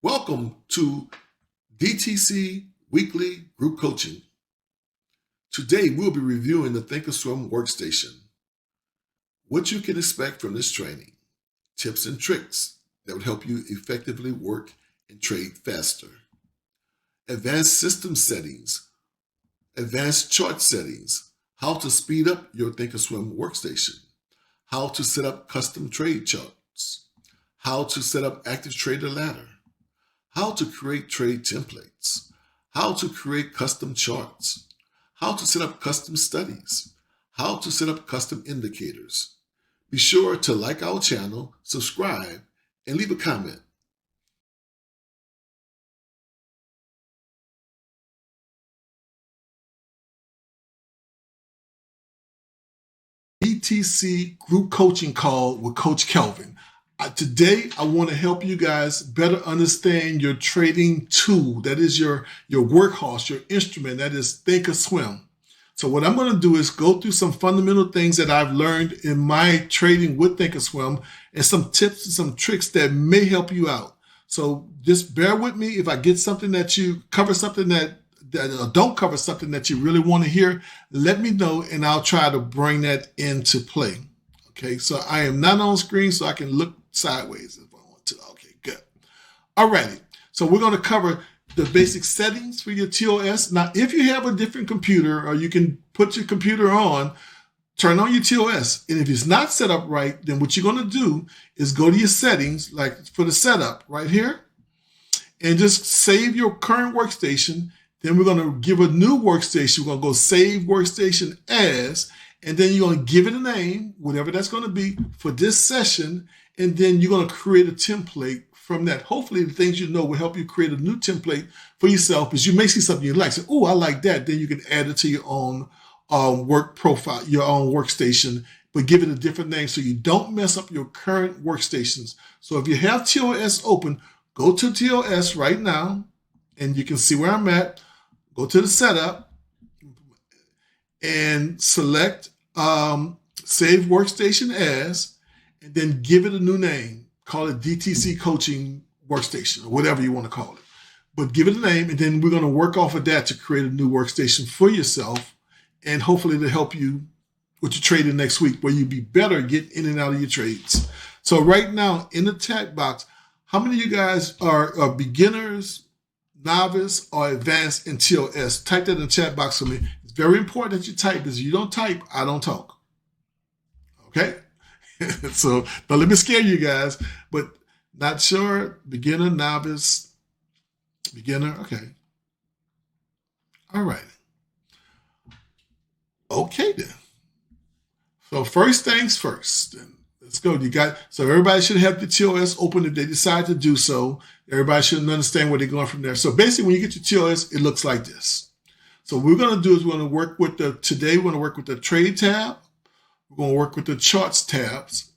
Welcome to DTC Weekly Group Coaching. Today we'll be reviewing the ThinkorSwim workstation. What you can expect from this training, tips and tricks that would help you effectively work and trade faster. Advanced system settings, advanced chart settings, how to speed up your ThinkorSwim workstation, how to set up custom trade charts, how to set up active trader ladder, how to create trade templates, how to create custom charts, how to set up custom studies, how to set up custom indicators. Be sure to like our channel, subscribe, and leave a comment. DTC Group Coaching Call with Coach Kelvin. Today, I want to help you guys better understand your trading tool. That is your workhorse, your instrument. That is ThinkorSwim. So what I'm going to do is go through some fundamental things that I've learned in my trading with ThinkorSwim and some tips and some tricks that may help you out. So just bear with me if I get something that you cover something that don't cover something that you really want to hear. Let me know and I'll try to bring that into play. Okay, so I am not on screen, so I can look sideways if I want to. Okay, good. All righty. So we're going to cover the basic settings for your TOS. Now, if you have a different computer or you can put your computer on, turn on your TOS. And if it's not set up right, then what you're going to do is go to your settings, like for the setup right here, and just save your current workstation. Then we're going to give a new workstation. We're going to go save workstation as, and then you're going to give it a name, whatever that's going to be for this session. And then you're going to create a template from that. Hopefully the things you know will help you create a new template for yourself, because you may see something you like. Say, oh, I like that. Then you can add it to your own work profile, your own workstation, but give it a different name so you don't mess up your current workstations. So if you have TOS open, go to TOS right now, and you can see where I'm at. Go to the setup and select Save Workstation As, and then give it a new name. Call it DTC Coaching Workstation or whatever you want to call it. But give it a name, and then we're going to work off of that to create a new workstation for yourself, and hopefully to help you with your trading next week, where you'll be better getting in and out of your trades. So right now in the chat box, how many of you guys are beginners, novice, or advanced in TOS? Type that in the chat box for me. It's very important that you type, because if you don't type, I don't talk. Okay? So don't let me scare you guys, but not sure, beginner, novice, beginner. Okay. All right. Okay then. So first things first. Let's go. So everybody should have the TOS open if they decide to do so. Everybody should understand where they're going from there. So basically, when you get your TOS, it looks like this. So what we're going to do is we're going to work with today we're going to work with the trade tab. We're going to work with the charts tabs.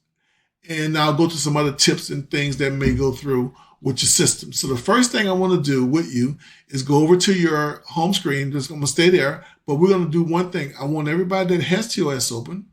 And I'll go to some other tips and things that may go through with your system. So the first thing I want to do with you is go over to your home screen. Just going to stay there. But we're going to do one thing. I want everybody that has TOS open,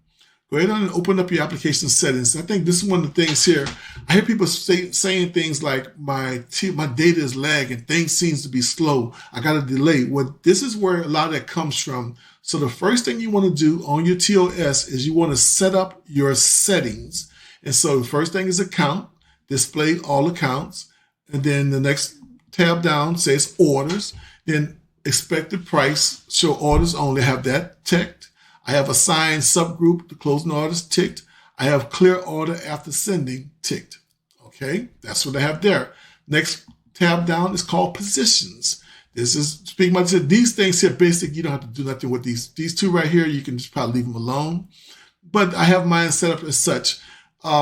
go ahead and open up your application settings. I think this is one of the things here. I hear people saying things like my data is lagging, things seems to be slow, I got a delay. Well, this is where a lot of that comes from. So the first thing you want to do on your TOS is you want to set up your settings. And so the first thing is account, display all accounts. And then the next tab down says orders. Then expected price, show orders only, have that ticked. I have assigned subgroup, the closing orders ticked. I have clear order after sending ticked. Okay, that's what I have there. Next tab down is called positions. This is speaking about these things here. Basic, you don't have to do nothing with these. These two right here, you can just probably leave them alone. But I have mine set up as such.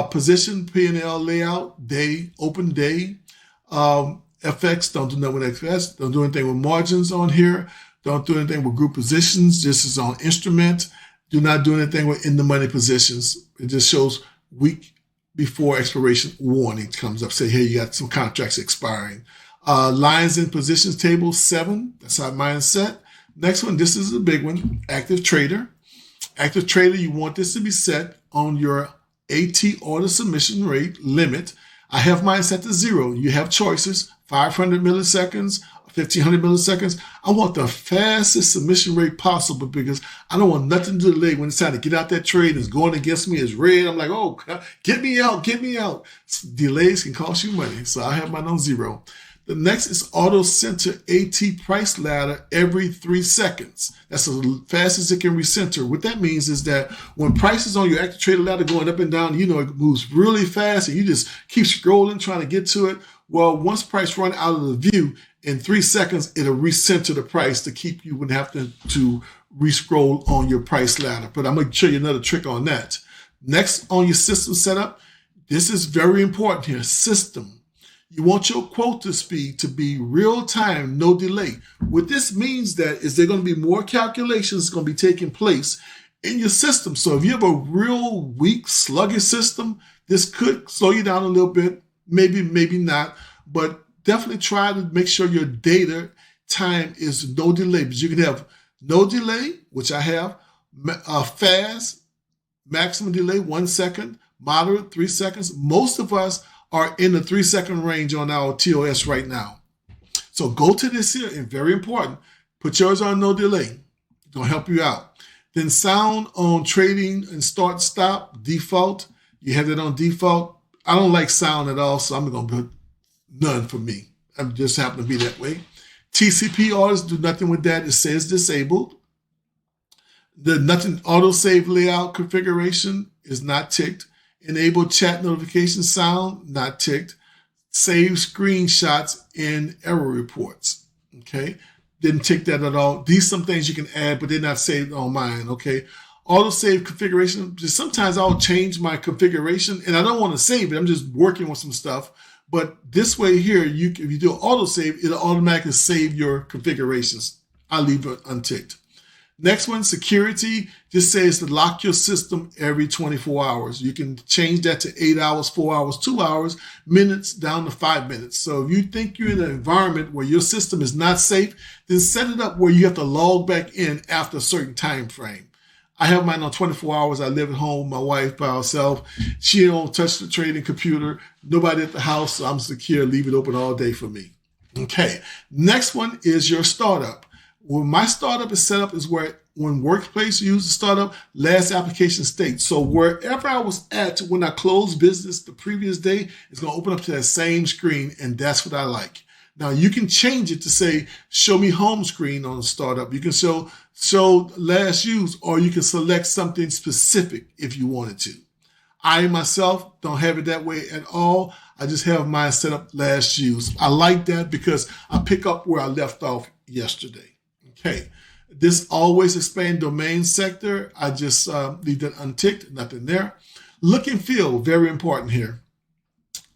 Position, P&L layout, day, open day. FX, don't do nothing with XS. Don't do anything with margins on here. Don't do anything with group positions. This is on instrument. Do not do anything with in the money positions. It just shows week before expiration warning comes up. Say, hey, you got some contracts expiring. Lines in positions table 7. That's how mine's set. Next one, this is a big one. Active trader. Active trader, you want this to be set on your AT order submission rate limit. I have mine set to 0. You have choices, 500 milliseconds, 1500 milliseconds. I want the fastest submission rate possible because I don't want nothing to delay when it's time to get out that trade and it's going against me. It's red. I'm like, oh, get me out, get me out. Delays can cost you money. So I have mine on 0. The next is auto center AT price ladder every 3 seconds. That's as fast as it can recenter. What that means is that when prices on your active trader ladder going up and down, you know, it moves really fast and you just keep scrolling trying to get to it. Well, once price run out of the view, in 3 seconds, it'll recenter the price to keep you wouldn't have to re-scroll on your price ladder. But I'm going to show you another trick on that. Next, on your system setup, this is very important here, system. You want your quota speed to be real time, no delay. What this means that is there going to be more calculations going to be taking place in your system. So if you have a real weak, sluggish system, this could slow you down a little bit, maybe not, but definitely try to make sure your data time is no delay. But you can have no delay, which I have, fast, maximum delay, 1 second, moderate, 3 seconds. Most of us are in the 3 second range on our TOS right now. So go to this here, and very important, put yours on no delay. It's going to help you out. Then sound on trading and start stop, default. You have it on default. I don't like sound at all, so I'm going to put none for me. I just happen to be that way. TCP orders do nothing with that. It says disabled. The nothing autosave layout configuration is not ticked. Enable chat notification sound, not ticked. Save screenshots in error reports. Okay. Didn't tick that at all. These some things you can add, but they're not saved on mine. Okay. Autosave configuration. Just sometimes I'll change my configuration and I don't want to save it. I'm just working with some stuff. But this way here, if you do autosave, it'll automatically save your configurations. I leave it unticked. Next one, security, just says to lock your system every 24 hours. You can change that to 8 hours, 4 hours, 2 hours, minutes down to 5 minutes. So if you think you're in an environment where your system is not safe, then set it up where you have to log back in after a certain time frame. I have mine on 24 hours. I live at home, my wife by herself. She don't touch the trading computer. Nobody at the house, so I'm secure. Leave it open all day for me. Okay. Next one is your startup. When my startup is set up is where when Workplace uses startup, last application state. So wherever I was at when I closed business the previous day, it's going to open up to that same screen, and that's what I like. Now you can change it to say, show me home screen on the startup. You can show last use, or you can select something specific if you wanted to. I myself don't have it that way at all. I just have mine set up last use. I like that because I pick up where I left off yesterday. Okay. This always expand domain sector. I just leave that unticked, nothing there. Look and feel, very important here.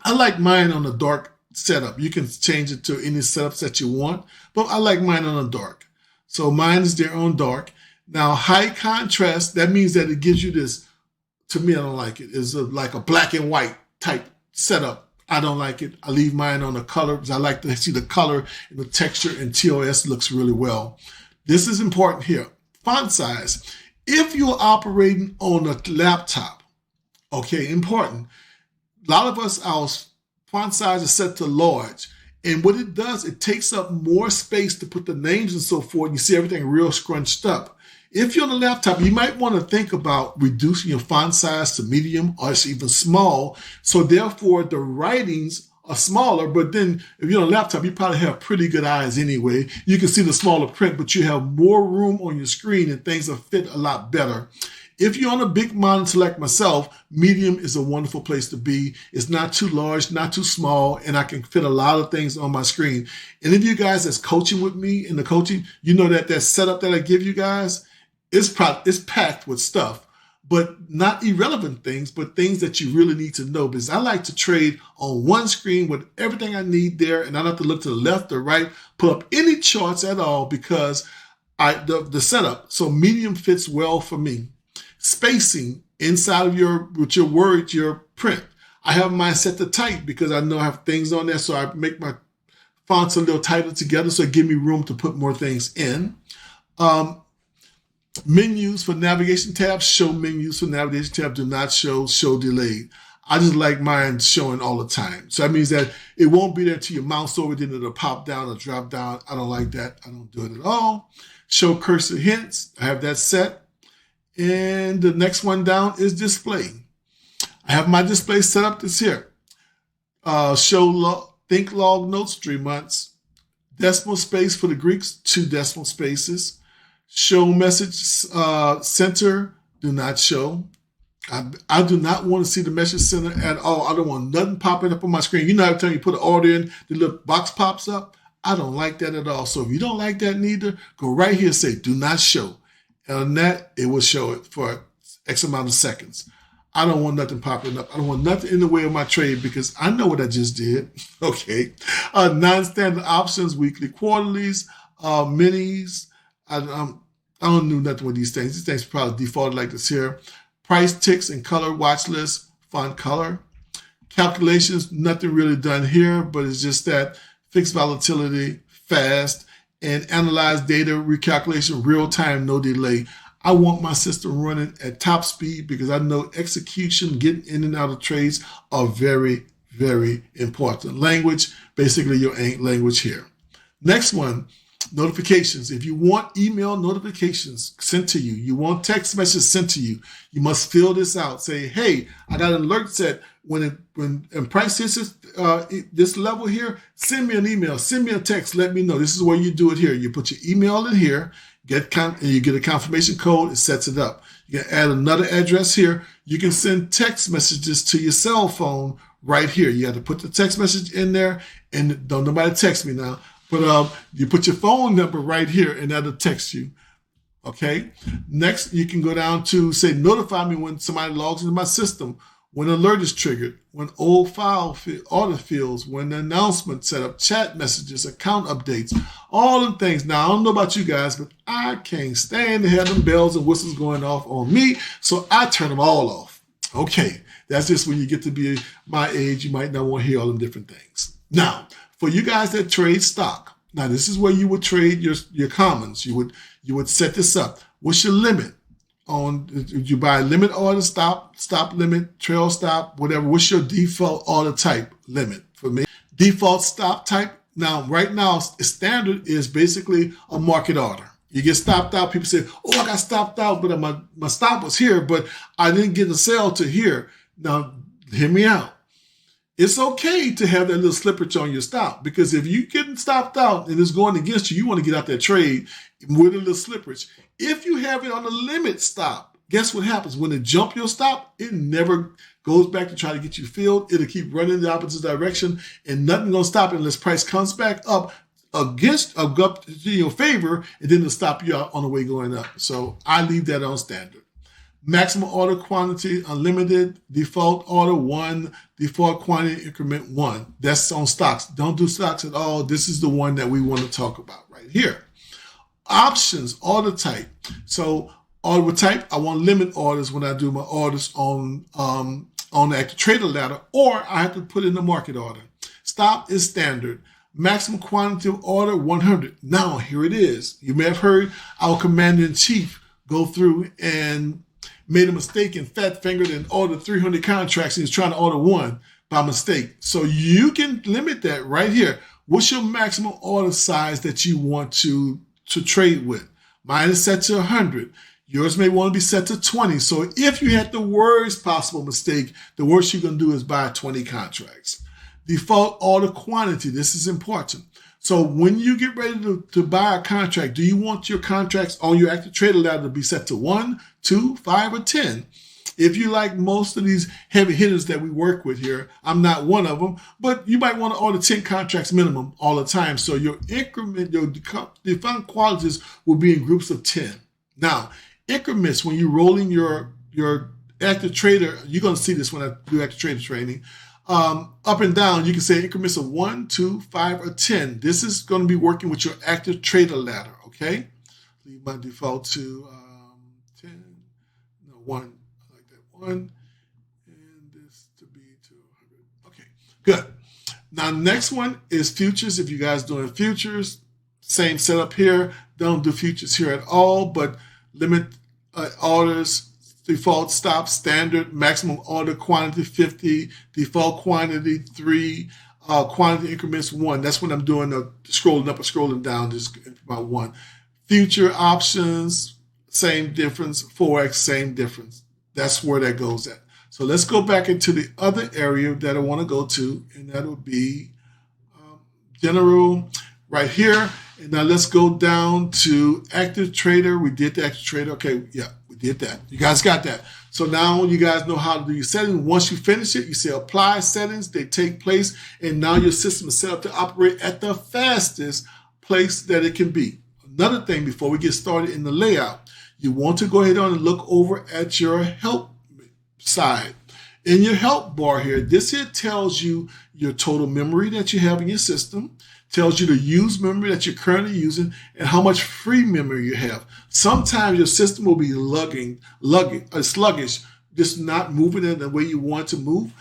I like mine on the dark setup. You can change it to any setups that you want, but I like mine on the dark. So mine is there on dark. Now, high contrast, that means that it gives you this, to me, I don't like it. It's like a black and white type setup. I don't like it. I leave mine on the color because I like to see the color and the texture, and TOS looks really well. This is important here. Font size. If you're operating on a laptop, okay, important. A lot of us, our font size is set to large. And what it does, it takes up more space to put the names and so forth. You see everything real scrunched up. If you're on a laptop, you might want to think about reducing your font size to medium or it's even small. So therefore, the writings are smaller, but then if you're on a laptop, you probably have pretty good eyes anyway. You can see the smaller print, but you have more room on your screen and things will fit a lot better. If you're on a big monitor like myself, medium is a wonderful place to be. It's not too large, not too small, and I can fit a lot of things on my screen. And if you guys that's coaching with me in the coaching, you know that setup that I give you guys, it's packed with stuff. But not irrelevant things, but things that you really need to know. Because I like to trade on one screen with everything I need there, and I don't have to look to the left or right, pull up any charts at all because the setup. So medium fits well for me. Spacing inside of your print. I have mine set to tight because I know I have things on there, so I make my fonts a little tighter together, so it gives me room to put more things in. Menus for navigation tabs, show menus for navigation tab, do not show delayed. I just like mine showing all the time. So that means that it won't be there until you mouse over, then it'll pop down or drop down. I don't like that. I don't do it at all. Show cursor hints. I have that set. And the next one down is display. I have my display set up this here. Think log notes, 3 months. Decimal space for the Greeks, 2 decimal spaces. Show message center, do not show. I do not want to see the message center at all. I don't want nothing popping up on my screen. You know, every time you put an order in, the little box pops up. I don't like that at all. So if you don't like that neither, go right here and say, do not show. And on that, it will show it for X amount of seconds. I don't want nothing popping up. I don't want nothing in the way of my trade because I know what I just did. Okay. Non-standard options, weekly, quarterlies, minis. I don't do nothing with these things. These things probably default like this here. Price ticks and color watch list, font color. Calculations, nothing really done here, but it's just that fixed volatility, fast, and analyze data recalculation, real time, no delay. I want my system running at top speed because I know execution, getting in and out of trades are very, very important. Language, basically your language here. Next one, notifications. If you want email notifications sent to you, you want text messages sent to you, you must fill this out. Say, hey, I got an alert set. When price hits this level here, send me an email, send me a text, let me know. This is where you do it here. You put your email in here, and you get a confirmation code, it sets it up. You can add another address here. You can send text messages to your cell phone right here. You have to put the text message in there, and don't nobody text me now. But you put your phone number right here, and that'll text you. Okay. Next, you can go down to say, notify me when somebody logs into my system, when alert is triggered, when old file order fields, when the announcement set up, chat messages, account updates, all them things. Now, I don't know about you guys, but I can't stand to have them bells and whistles going off on me, so I turn them all off. Okay, that's just when you get to be my age, you might not want to hear all them different things. Now, for you guys that trade stock, now this is where you would trade your commons. You would set this up. What's your limit? You buy limit order, stop limit, trail stop, whatever. What's your default order type limit? For me, default stop type. Now, right now, standard is basically a market order. You get stopped out. People say, oh, I got stopped out, but my stop was here, but I didn't get the sell to here. Now, hear me out. It's okay to have that little slippage on your stop because if you're getting stopped out and it's going against you, you want to get out that trade with a little slippage. If you have it on a limit stop, guess what happens? When it jump your stop, it never goes back to try to get you filled. It'll keep running in the opposite direction and nothing going to stop it unless price comes back up up to your favor, and then it'll stop you out on the way going up. So I leave that on standard. Maximum order quantity, unlimited, default order 1, default quantity increment 1. That's on stocks. Don't do stocks at all. This is the one that we want to talk about right here. Options, order type. So order type, I want limit orders when I do my orders on the active trader ladder, or I have to put in the market order. Stop is standard. Maximum quantity of order 100. Now here it is. You may have heard our commander-in-chief go through and made a mistake and fat fingered and ordered 300 contracts and he's trying to order one by mistake. So you can limit that right here. What's your maximum order size that you want to trade with? Mine is set to 100. Yours may want to be set to 20. So if you had the worst possible mistake, the worst you're going to do is buy 20 contracts. Default order quantity. This is important. So when you get ready to buy a contract, do you want your contracts on your active trader ladder to be set to 1, 2, 5, or 10? If you like most of these heavy hitters that we work with here, I'm not one of them, but you might want to order 10 contracts minimum all the time. So your increment, your defined quantities will be in groups of 10. Now, increments, when you're rolling your active trader, you're going to see this when I do active trader training. Up and down, you can say increments of 1, 2, 5, or 10. This is going to be working with your active trader ladder, okay? Leave my default to 10, no, 1, I like that 1, and this to be to 100. Okay, good. Now, next one is futures. If you guys doing futures, same setup here. Don't do futures here at all, but limit orders default stop, standard, maximum order quantity 50, default quantity 3, quantity increments 1. That's when I'm doing the scrolling up or scrolling down, just about 1. Future options, same difference. 4x, same difference. That's where that goes at. So let's go back into the other area that I want to go to, and that will be general right here. And now let's go down to active trader. We did the active trader. Okay, yeah, we did that. You guys got that. So now you guys know how to do your settings. Once you finish it, you say apply settings. They take place, and now your system is set up to operate at the fastest place that it can be. Another thing before we get started in the layout, you want to go ahead on and look over at your help side. In your help bar here, this here tells you your total memory that you have in your system, tells you the used memory that you're currently using, and how much free memory you have. Sometimes your system will be sluggish, just not moving in the way you want to move.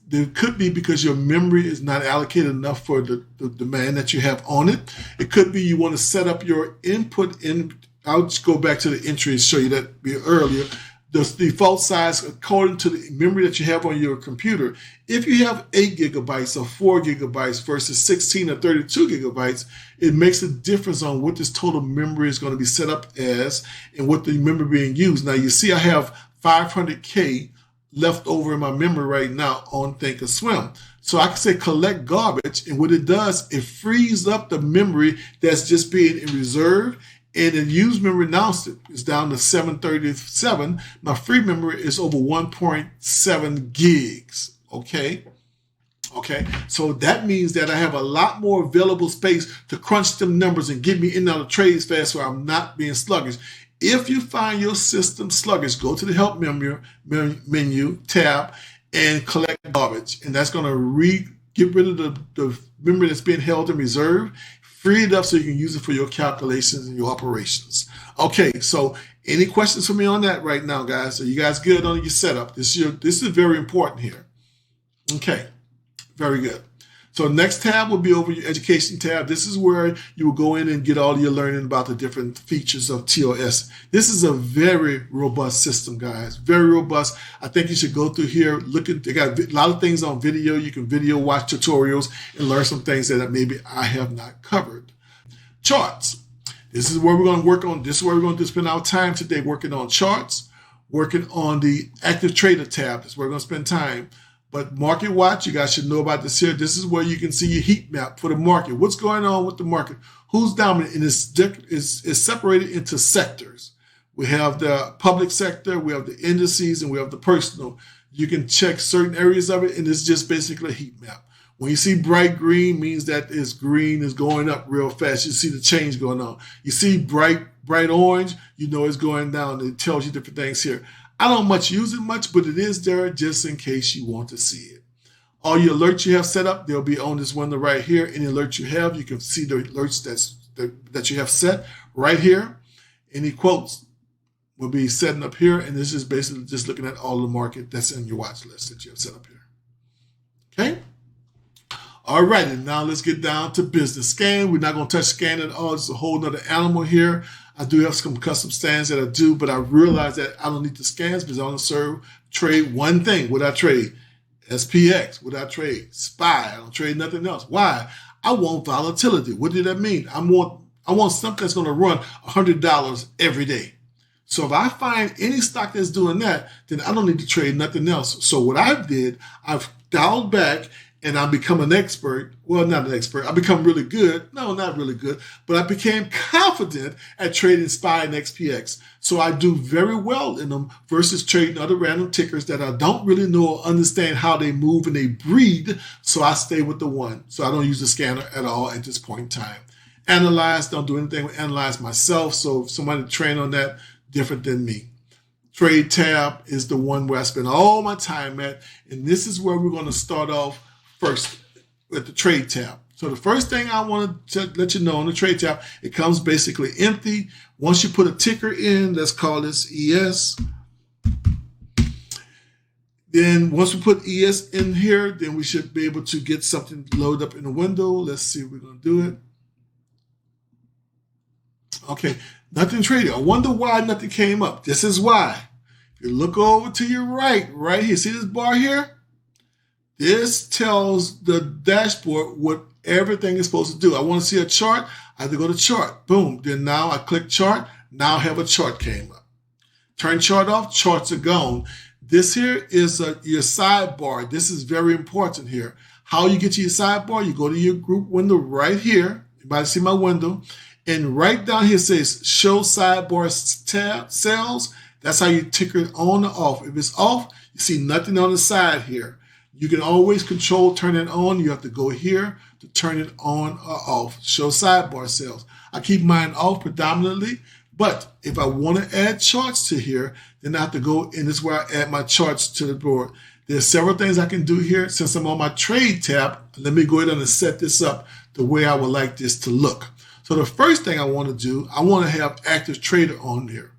There could be because your memory is not allocated enough for the demand that you have on it. It could be you want to set up your input in. I'll just go back to the entry and show you that earlier. The default size according to the memory that you have on your computer. If you have 8 gigabytes or 4 gigabytes versus 16 or 32 gigabytes, it makes a difference on what this total memory is going to be set up as and what the memory being used. Now you see I have 500K left over in my memory right now on ThinkorSwim. So I can say collect garbage, and what it does, it frees up the memory that's just being in reserve. And the used memory now is down to 737. My free memory is over 1.7 gigs. Okay. So that means that I have a lot more available space to crunch them numbers and get me in and out of trades fast so I'm not being sluggish. If you find your system sluggish, go to the help menu tab and collect garbage. And that's going to get rid of the memory that's being held in reserve. Free it up so you can use it for your calculations and your operations. Okay, so any questions for me on that right now, guys? Are you guys good on your setup? This is very important here. Okay, very good. So next tab will be over your education tab. This is where you will go in and get all your learning about the different features of TOS. This is a very robust system, guys. Very robust. I think you should go through here. They got a lot of things on video. You can video watch tutorials and learn some things that maybe I have not covered. Charts. This is where we're going to work on. This is where we're going to spend our time today working on charts, working on the active trader tab. That's where we're going to spend time. But market watch, you guys should know about this here. This is where you can see your heat map for the market. What's going on with the market? Who's dominant? And it's separated into sectors. We have the public sector, we have the indices, and we have the personal. You can check certain areas of it, and it's just basically a heat map. When you see bright green, means that it's green is going up real fast. You see the change going on. You see bright orange, you know it's going down. It tells you different things here. I don't use it much, but it is there just in case you want to see it. All your alerts you have set up, they'll be on this window right here. Any alert you have, you can see the alerts that you have set right here. Any quotes will be setting up here, and this is basically just looking at all the market that's in your watch list that you have set up here. Okay? All right, and now let's get down to business scan. We're not going to touch scan at all. It's a whole nother animal here. I do have some custom scans that I do, but I realize that I don't need the scans because I want to trade one thing. What I trade? SPX. What I trade? SPY. I don't trade nothing else. Why? I want volatility. What did that mean? I want something that's going to run $100 every day. So if I find any stock that's doing that, then I don't need to trade nothing else. So what I did, I've dialed back and I become an expert. Well, not an expert. I become really good. No, not really good. But I became confident at trading SPY and XPX. So I do very well in them versus trading other random tickers that I don't really know or understand how they move and they breed. So I stay with the one. So I don't use the scanner at all at this point in time. Analyze, don't do anything with analyze myself. So if somebody train on that, different than me. Trade tab is the one where I spend all my time at. And this is where we're going to start off first with the trade tab. So the first thing I want to let you know on the trade tab, it comes basically empty. Once you put a ticker in, let's call this ES. Then once we put ES in here, then we should be able to get something loaded up in the window. Let's see if we're going to do it. Okay, nothing traded. I wonder why nothing came up. This is why. If you look over to your right here, see this bar here? This tells the dashboard what everything is supposed to do. I want to see a chart. I have to go to chart. Boom. Then now I click chart. Now I have a chart came up. Turn chart off. Charts are gone. This here is your sidebar. This is very important here. How you get to your sidebar, you go to your group window right here. You might see my window. And right down here says show sidebar tab cells. That's how you ticker it on or off. If it's off, you see nothing on the side here. You can always control turn it on. You have to go here to turn it on or off. Show sidebar cells. I keep mine off predominantly, but if I want to add charts to here, then I have to go, and this is where I add my charts to the board. There's several things I can do here. Since I'm on my trade tab, let me go ahead and set this up the way I would like this to look. So the first thing I want to do, I want to have Active Trader on here.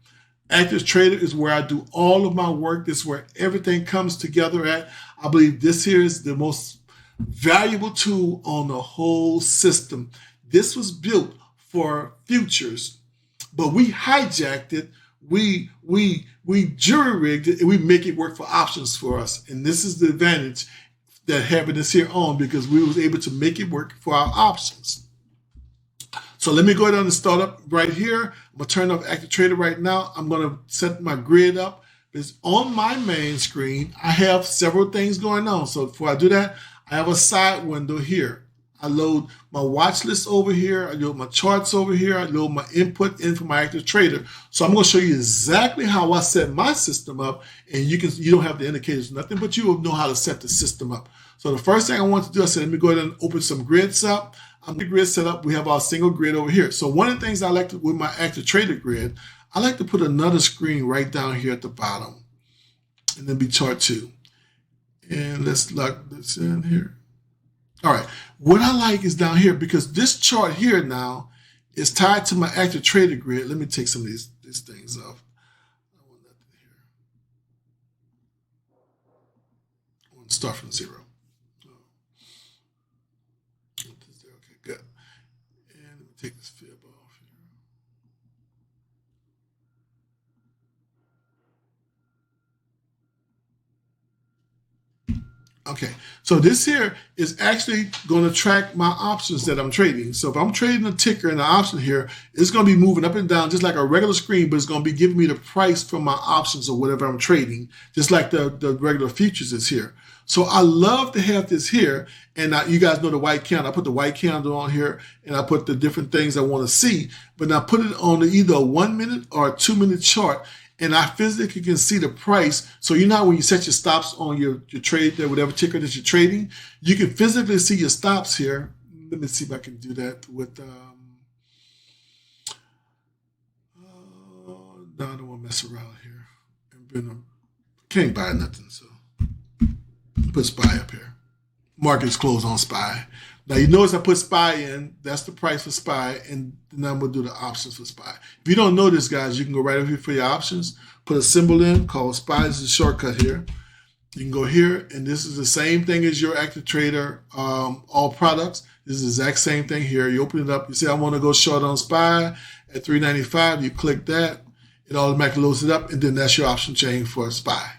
Active Trader is where I do all of my work. This is where everything comes together at. I believe this here is the most valuable tool on the whole system. This was built for futures, but we hijacked it. We jury rigged it, and we make it work for options for us. And this is the advantage that having this here on, because we was able to make it work for our options. So let me go ahead and start up right here. I'm going to turn off Active Trader right now. I'm going to set my grid up. Because on my main screen, I have several things going on. So before I do that, I have a side window here. I load my watch list over here. I load my charts over here. I load my input in for my Active Trader. So I'm going to show you exactly how I set my system up. And you don't have the indicators, nothing, but you will know how to set the system up. So the first thing I want to do, I said, let me go ahead and open some grids up. I'm the grid set up. We have our single grid over here. So one of the things I like to, with my Active Trader grid, I like to put another screen right down here at the bottom, and then be chart 2. And let's lock this in here. All right. What I like is down here, because this chart here now is tied to my Active Trader grid. Let me take some of these things off. I want that here. I want to start from 0. Okay, good. And let me take this fib off here. Okay, so this here is actually going to track my options that I'm trading. So if I'm trading a ticker and the option here, it's going to be moving up and down just like a regular screen, but it's going to be giving me the price for my options or whatever I'm trading, just like the regular futures is here. So I love to have this here. And you guys know the white candle. I put the white candle on here, and I put the different things I want to see. But I put it on either a 1 minute or a 2 minute chart. And I physically can see the price. So you know how when you set your stops on your trade, there, whatever ticker that you're trading, you can physically see your stops here. Let me see if I can do that with, no, I don't want to mess around here. Can't buy nothing, so put SPY up here. Market's closed on SPY. Now you notice I put SPY in. That's the price for SPY, and then I'm going to do the options for SPY. If you don't know this, guys, you can go right over here for your options. Put a symbol in called SPY. This is a shortcut here. You can go here, and this is the same thing as your Active Trader all products. This is the exact same thing here. You open it up. You say I want to go short on SPY at 395. You click that. It automatically loads it up, and then that's your option chain for SPY.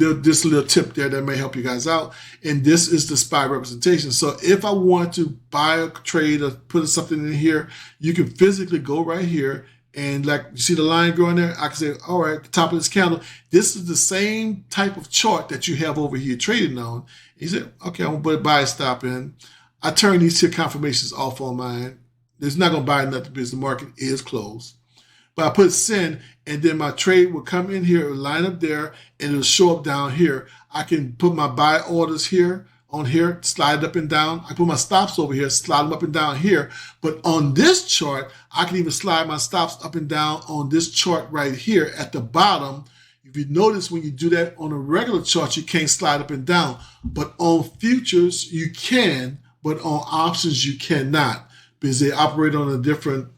This little tip there that may help you guys out. And this is the SPY representation. So if I want to buy a trade or put something in here, you can physically go right here. And like you see the line going there, I can say, all right, at the top of this candle, this is the same type of chart that you have over here trading on. You say, okay, I'm going to put a buy stop in. I turn these two confirmations off on mine. It's not going to buy nothing because the market is closed. But I put send, and then my trade will come in here, line up there, and it'll show up down here. I can put my buy orders here, on here, slide it up and down. I put my stops over here, slide them up and down here. But on this chart, I can even slide my stops up and down on this chart right here at the bottom. If you notice, when you do that on a regular chart, you can't slide up and down. But on futures, you can, but on options, you cannot, because they operate on a different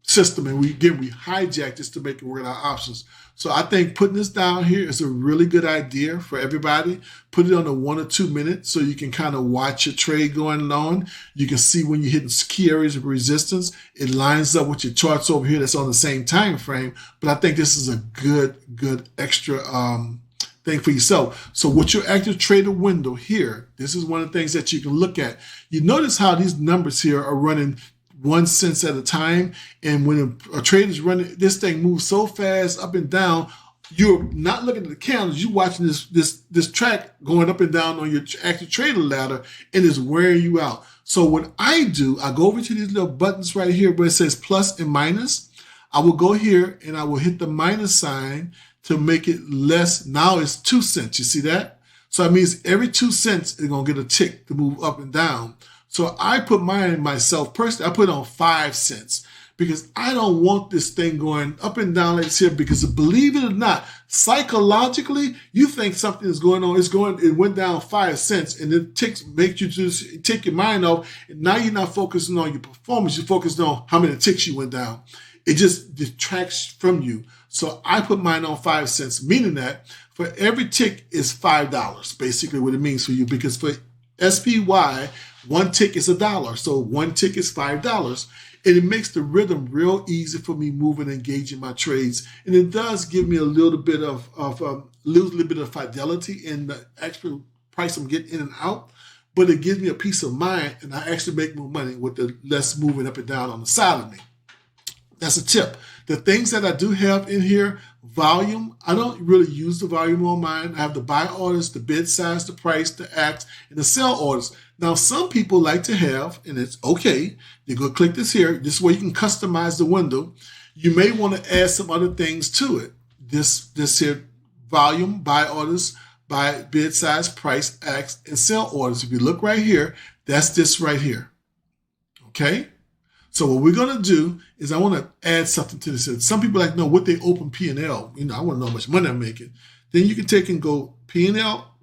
system, and we hijack this to make it work in our options. So I think putting this down here is a really good idea for everybody. Put it on a 1 or 2 minutes so you can kind of watch your trade going on. You can see when you're hitting key areas of resistance. It lines up with your charts over here that's on the same time frame. But I think this is a good extra thing for yourself. So with your active trader window here, this is one of the things that you can look at. You notice how these numbers here are running 1 cent at a time, and when a trade is running, this thing moves so fast up and down. You're not looking at the candles. You're watching this track going up and down on your active trader ladder, and it's wearing you out. So what I do, I go over to these little buttons right here where it says plus and minus. I will go here and I will hit the minus sign to make it less. Now it's 2 cents. You see that? So that means every 2 cents is going to get a tick to move up and down. So I put mine myself personally, I put it on 5 cents because I don't want this thing going up and down like this here, because believe it or not, psychologically, you think something is going on. It went down 5 cents, and it makes you just take your mind off. And now you're not focusing on your performance. You're focused on how many ticks you went down. It just detracts from you. So I put mine on 5 cents, meaning that for every tick is $5, basically what it means for you, because for SPY, 1 tick is $1. So 1 tick is $5. And it makes the rhythm real easy for me moving and engaging my trades. And it does give me a little bit of fidelity in the actual price I'm getting in and out. But it gives me a peace of mind, and I actually make more money with the less moving up and down on the side of me. That's a tip. The things that I do have in here, volume, I don't really use the volume on mine. I have the buy orders, the bid size, the price, the act, and the sell orders. Now, some people like to have, and it's okay, you go click this here. This is where you can customize the window. You may want to add some other things to it. This here, volume, buy orders, buy bid size, price, act, and sell orders. If you look right here, that's this right here. Okay? So what we're going to do is I want to add something to this. Some people like to know what they open P&L. I want to know how much money I'm making. Then you can take and go P&L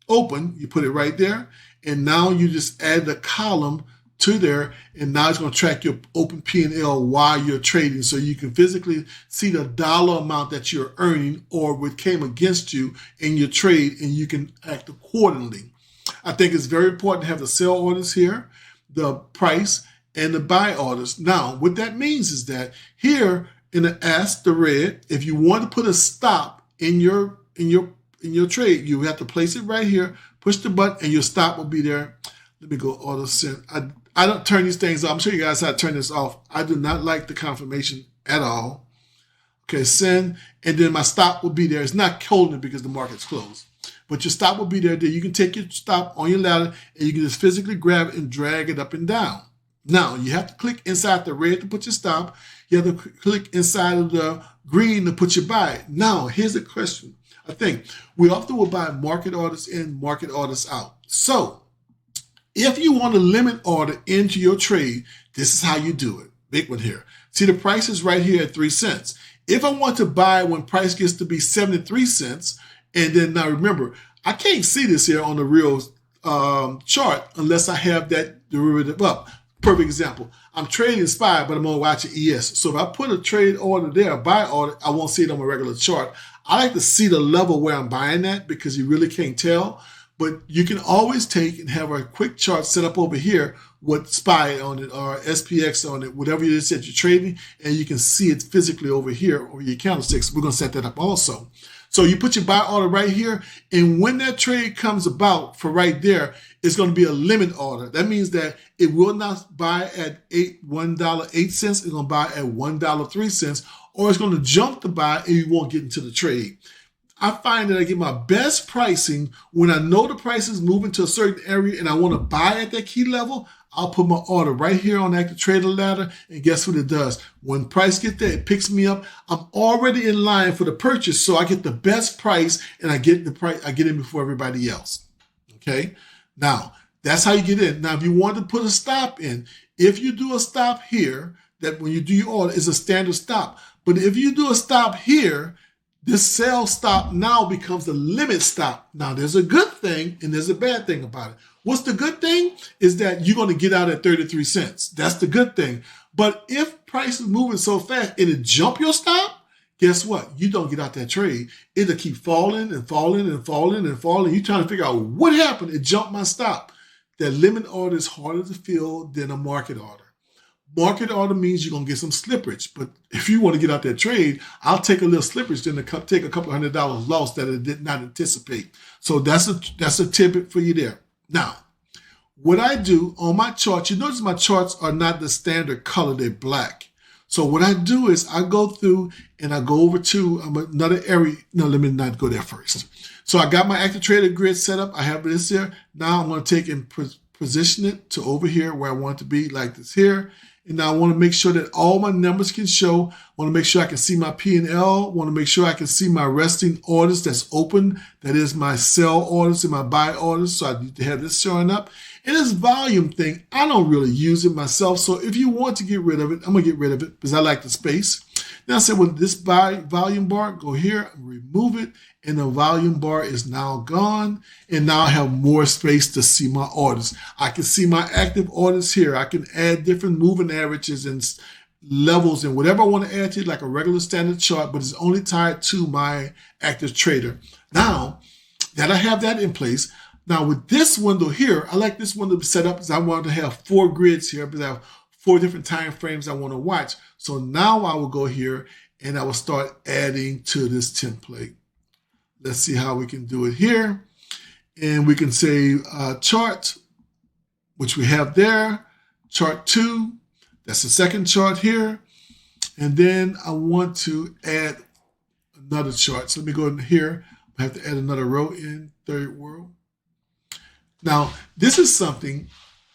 open. You put it right there. And now you just add the column to there. And now it's going to track your open P&L while you're trading. So you can physically see the dollar amount that you're earning or what came against you in your trade. And you can act accordingly. I think it's very important to have the sell orders here, the price, and the buy orders. Now, what that means is that here in the S, the red, if you want to put a stop in your trade, you have to place it right here, push the button, and your stop will be there. Let me go auto send. I don't turn these things off. I'm showing you guys how to turn this off. I do not like the confirmation at all. Okay, send, and then my stop will be there. It's not holding it because the market's closed. But your stop will be there. Then you can take your stop on your ladder, and you can just physically grab it and drag it up and down. Now, you have to click inside the red to put your stop. You have to click inside of the green to put your buy. Now, here's the question. I think we often will buy market orders in, market orders out. So, if you want to limit order into your trade, this is how you do it. Big one here. See, the price is right here at 3 cents. If I want to buy when price gets to be 73 cents, and then now remember, I can't see this here on the real chart unless I have that derivative up. Perfect example. I'm trading SPY, but I'm only watching ES. So if I put a trade order there, a buy order, I won't see it on my regular chart. I like to see the level where I'm buying at because you really can't tell. But you can always take and have a quick chart set up over here with SPY on it or SPX on it, whatever it is that you're trading, and you can see it physically over here over your candlesticks. We're going to set that up also. So you put your buy order right here, and when that trade comes about for right there, it's going to be a limit order. That means that it will not buy at $1.08. It's going to buy at $1.03, or it's going to jump to buy and you won't get into the trade. I find that I get my best pricing when I know the price is moving to a certain area and I want to buy at that key level. I'll put my order right here on the active trader ladder, and guess what it does? When price gets there, it picks me up. I'm already in line for the purchase, so I get the best price, and I get the price. I get in before everybody else. Okay, now that's how you get in. Now, if you want to put a stop in, if you do a stop here, that when you do your order is a standard stop. But if you do a stop here, this sell stop now becomes a limit stop. Now, there's a good thing and there's a bad thing about it. What's the good thing is that you're going to get out at 33 cents. That's the good thing. But if price is moving so fast and it jump your stop, guess what? You don't get out that trade. It'll keep falling and falling and falling and falling. You're trying to figure out what happened. It jumped my stop. That limit order is harder to fill than a market order. Market order means you're going to get some slippage. But if you want to get out that trade, I'll take a little slippage than to take a couple $100 loss that I did not anticipate. So that's a tidbit for you there. Now, what I do on my charts, you notice my charts are not the standard color, they're black. So what I do is I go through and I go over to another area. No, let me not go there first. So I got my active trader grid set up. I have this here. Now I'm going to take and position it to over here where I want it to be, like this here. And now I want to make sure that all my numbers can show. I want to make sure I can see my P&L. I want to make sure I can see my resting orders that's open. That is my sell orders and my buy orders. So I need to have this showing up. And this volume thing, I don't really use it myself. So if you want to get rid of it, I'm going to get rid of it because I like the space. Now I said, well, this volume bar, go here, remove it. And the volume bar is now gone. And now I have more space to see my orders. I can see my active orders here. I can add different moving averages and levels and whatever I want to add to it, like a regular standard chart, but it's only tied to my active trader. Now that I have that in place, now with this window here, I like this window to set up because I want to have 4 grids here because I have 4 different time frames I want to watch. So now I will go here and I will start adding to this template. Let's see how we can do it here. And we can say chart, which we have there, chart 2. That's the second chart here. And then I want to add another chart. So let me go in here. I have to add another row in third row. Now, this is something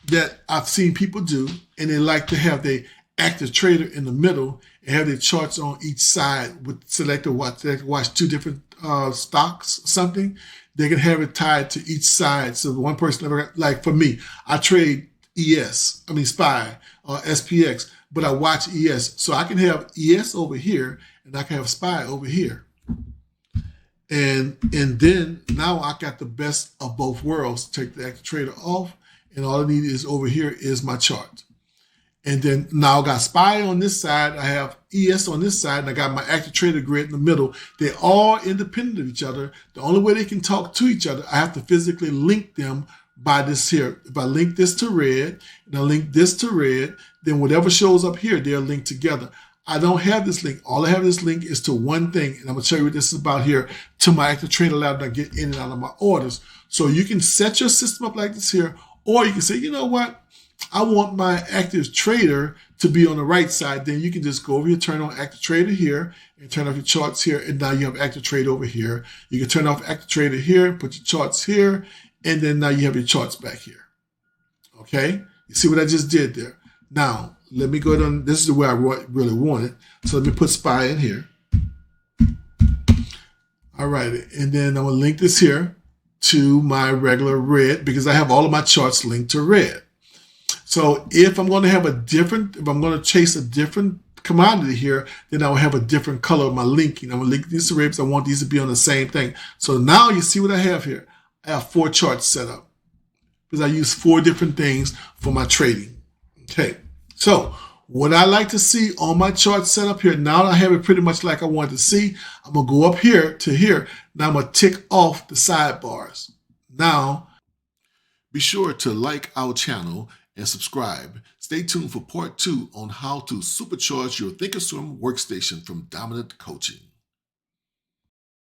that I've seen people do, and they like to have the active trader in the middle and have their charts on each side with selected watch. They watch 2 different stocks, something. They can have it tied to each side. So one person, like for me, I trade SPY or SPX, but I watch ES. So I can have ES over here and I can have SPY over here. And then now I got the best of both worlds. Take the active trader off, and all I need is over here is my chart. And then now I got SPY on this side, I have ES on this side, and I got my active trader grid in the middle. They're all independent of each other. The only way they can talk to each other, I have to physically link them by this here. If I link this to red, and I link this to red, then whatever shows up here, they're linked together. I don't have this link. All I have this link is to one thing, and I'm going to show you what this is about here, to my active trader lab that I get in and out of my orders. So you can set your system up like this here, or you can say, you know what? I want my active trader to be on the right side. Then you can just go over here, turn on active trader here, and turn off your charts here. And now you have active trader over here. You can turn off active trader here, put your charts here, and then now you have your charts back here. Okay? You see what I just did there? Now, let me go down. This is the way I really want it. So let me put SPY in here. All right. And then I'm going to link this here to my regular red because I have all of my charts linked to red. So if I'm going to have if I'm going to chase a different commodity here, then I will have a different color of my linking. I'm going to link these to red because I want these to be on the same thing. So now you see what I have here. I have 4 charts set up because I use 4 different things for my trading. Okay. So what I like to see on my chart set up here, now I have it pretty much like I want to see. I'm going to go up here to here. Now I'm going to tick off the sidebars. Now, be sure to like our channel and subscribe. Stay tuned for part 2 on how to supercharge your ThinkorSwim workstation from Dominant Coaching.